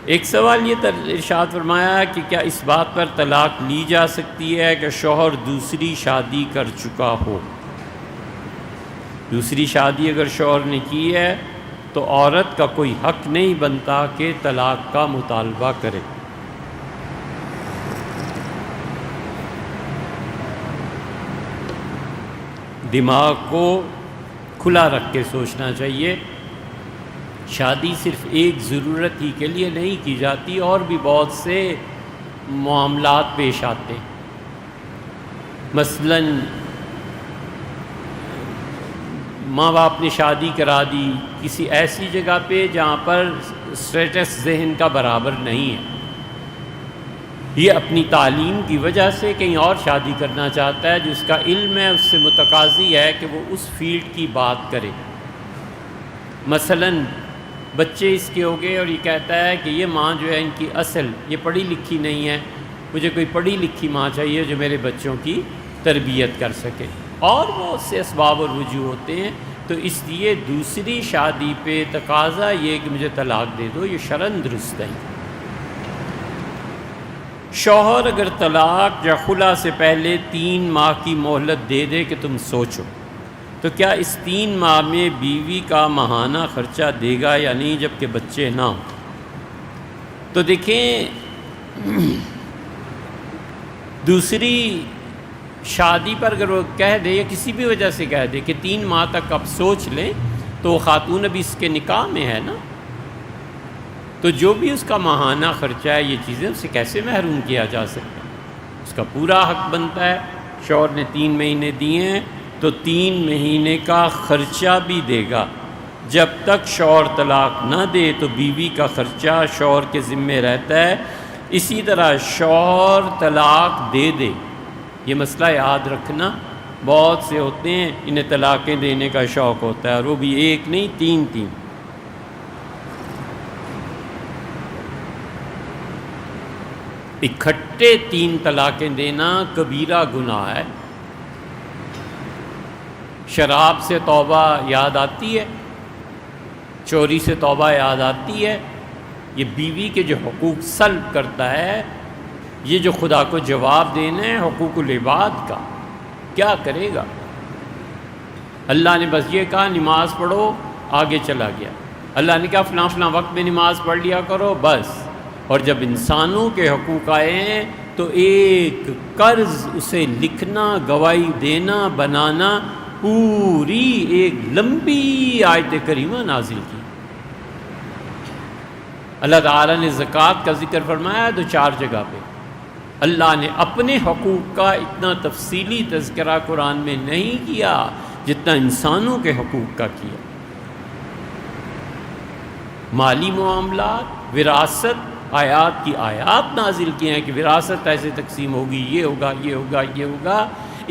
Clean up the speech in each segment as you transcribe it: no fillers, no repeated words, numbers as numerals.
ایک سوال یہ ارشاد فرمایا کہ کیا اس بات پر طلاق لی جا سکتی ہے کہ شوہر دوسری شادی کر چکا ہو؟ دوسری شادی اگر شوہر نے کی ہے تو عورت کا کوئی حق نہیں بنتا کہ طلاق کا مطالبہ کرے۔ دماغ کو کھلا رکھ کے سوچنا چاہیے۔ شادی صرف ایک ضرورت ہی کے لیے نہیں کی جاتی، اور بھی بہت سے معاملات پیش آتے ہیں۔ مثلاً ماں باپ نے شادی کرا دی کسی ایسی جگہ پہ جہاں پر اسٹیٹس ذہن کا برابر نہیں ہے، یہ اپنی تعلیم کی وجہ سے کہیں اور شادی کرنا چاہتا ہے، جو اس کا علم ہے اس سے متقاضی ہے کہ وہ اس فیلڈ کی بات کرے۔ مثلاً بچے اس کے ہو گئے اور یہ کہتا ہے کہ یہ ماں جو ہے ان کی اصل یہ پڑھی لکھی نہیں ہے، مجھے کوئی پڑھی لکھی ماں چاہیے جو میرے بچوں کی تربیت کر سکے، اور بہت سے اسباب اور وجوہ ہوتے ہیں۔ تو اس لیے دوسری شادی پہ تقاضا یہ کہ مجھے طلاق دے دو، یہ شرعاً درست نہیں۔ شوہر اگر طلاق یا خلا سے پہلے 3 ماہ کی مہلت دے دے کہ تم سوچو، تو کیا اس 3 ماہ میں بیوی کا ماہانہ خرچہ دے گا یا نہیں جبکہ بچے نہ ہوں؟ تو دیکھیں، دوسری شادی پر اگر وہ کہہ دے یا کسی بھی وجہ سے کہہ دے کہ 3 ماہ تک آپ سوچ لیں، تو وہ خاتون ابھی اس کے نکاح میں ہے نا، تو جو بھی اس کا ماہانہ خرچہ ہے یہ چیزیں اسے کیسے محروم کیا جا سکتا ہے؟ اس کا پورا حق بنتا ہے۔ شوہر نے 3 مہینے دیے ہیں تو 3 مہینے کا خرچہ بھی دے گا۔ جب تک شوہر طلاق نہ دے تو بیوی کا خرچہ شوہر کے ذمے رہتا ہے۔ اسی طرح شوہر طلاق دے دے، یہ مسئلہ یاد رکھنا، بہت سے ہوتے ہیں انہیں طلاقیں دینے کا شوق ہوتا ہے، اور وہ بھی ایک نہیں 3 اکٹھے 3 طلاقیں دینا کبیرہ گناہ ہے۔ شراب سے توبہ یاد آتی ہے، چوری سے توبہ یاد آتی ہے، یہ بیوی کے جو حقوق سلب کرتا ہے، یہ جو خدا کو جواب دینا ہے حقوق العباد کا، کیا کرے گا؟ اللہ نے بس یہ کہا نماز پڑھو، آگے چلا گیا۔ اللہ نے کہا فلاں فلاں وقت میں نماز پڑھ لیا کرو، بس۔ اور جب انسانوں کے حقوق آئے ہیں تو ایک قرض اسے لکھنا، گواہی دینا، بنانا، پوری ایک لمبی آیت کریمہ نازل کی۔ اللہ تعالیٰ نے زکوٰۃ کا ذکر فرمایا تو 4 جگہ پہ۔ اللہ نے اپنے حقوق کا اتنا تفصیلی تذکرہ قرآن میں نہیں کیا جتنا انسانوں کے حقوق کا کیا۔ مالی معاملات، وراثت، آیات کی آیات نازل کیے ہیں کہ وراثت ایسے تقسیم ہوگی، یہ ہوگا، یہ ہوگا، یہ ہوگا،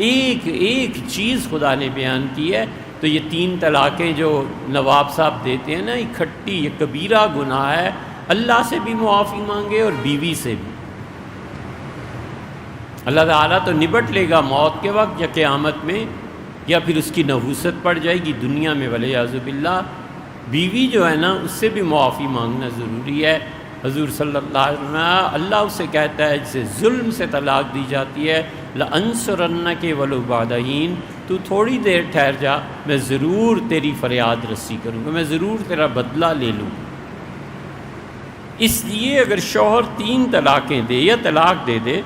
ایک ایک چیز خدا نے بیان کی ہے۔ تو یہ 3 طلاقیں جو نواب صاحب دیتے ہیں نا اکٹھی، یہ کبیرہ گناہ ہے۔ اللہ سے بھی معافی مانگے اور بیوی سے بھی۔ اللہ تعالیٰ تو نبٹ لے گا موت کے وقت یا قیامت میں، یا پھر اس کی نحوست پڑ جائے گی دنیا میں والعیاذ باللہ۔ بیوی جو ہے نا اس سے بھی معافی مانگنا ضروری ہے۔ حضور صلی اللہ علیہ وسلم، اللہ اسے کہتا ہے جسے ظلم سے طلاق دی جاتی ہے، لَأَنصُرَنَّكَ وَلَوْ بَعْدَ حِينٍ، تو تھوڑی دیر ٹھہر جا، میں ضرور تیری فریاد رسی کروں گا، میں ضرور تیرا بدلہ لے لوں گا۔ اس لیے اگر شوہر 3 طلاقیں دے یا طلاق دے دے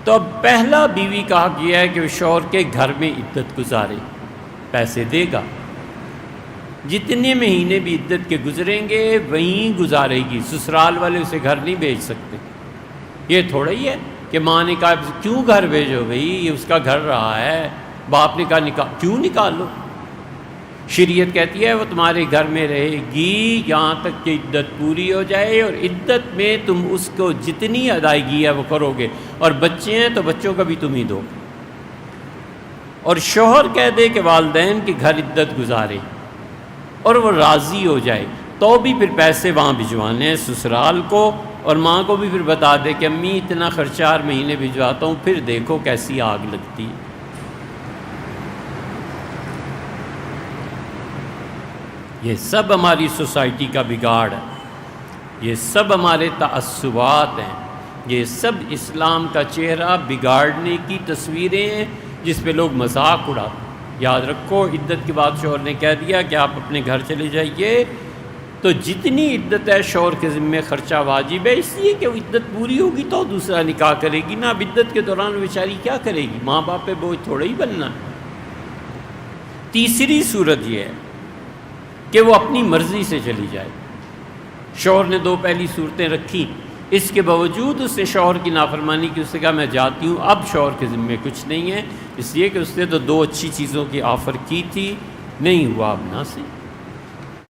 تو اب پہلا بیوی کا حق یہ ہے کہ وہ شوہر کے گھر میں عدت گزارے، پیسے دے گا، جتنے مہینے بھی عدت کے گزریں گے وہیں گزارے گی، سسرال والے اسے گھر نہیں بھیج سکتے۔ یہ تھوڑا ہی ہے کہ ماں نے کہا کیوں گھر بھیجو بھائی، یہ اس کا گھر رہا ہے، باپ نے کہا کیوں نکالو۔ شریعت کہتی ہے وہ تمہارے گھر میں رہے گی یہاں تک کہ عدت پوری ہو جائے، اور عدت میں تم اس کو جتنی ادائیگی ہے وہ کرو گے، اور بچے ہیں تو بچوں کا بھی تم ہی دو۔ اور شوہر کہہ دے کہ والدین کے گھر عدت گزارے اور وہ راضی ہو جائے تو بھی پھر پیسے وہاں بھجوانے ہیں سسرال کو، اور ماں کو بھی پھر بتا دے کہ امی اتنا خرچہ ہر مہینے بھجواتا ہوں، پھر دیکھو کیسی آگ لگتی ہے۔ یہ سب ہماری سوسائٹی کا بگاڑ ہے۔ یہ سب ہمارے تعصبات ہیں، یہ سب اسلام کا چہرہ بگاڑنے کی تصویریں ہیں جس پہ لوگ مذاق اڑاتے ہیں۔ یاد رکھو، عدت کے بعد شوہر نے کہہ دیا کہ آپ اپنے گھر چلے جائیے، تو جتنی عدت ہے شوہر کے ذمے خرچہ واجب ہے، اس لیے کہ وہ عدت پوری ہوگی تو دوسرا نکاح کرے گی نا۔ اب عدت کے دوران بیچاری کیا کرے گی؟ ماں باپ پہ بوجھ تھوڑا ہی بننا۔ تیسری صورت یہ ہے کہ وہ اپنی مرضی سے چلی جائے۔ شوہر نے دو پہلی صورتیں رکھی، اس کے باوجود اس نے شوہر کی نافرمانی کی، اس نے کہا میں جاتی ہوں، اب شوہر کے ذمے کچھ نہیں ہے، اس لیے کہ اس نے تو دو اچھی چیزوں کی آفر کی تھی، نہیں ہوا اب نہ سے۔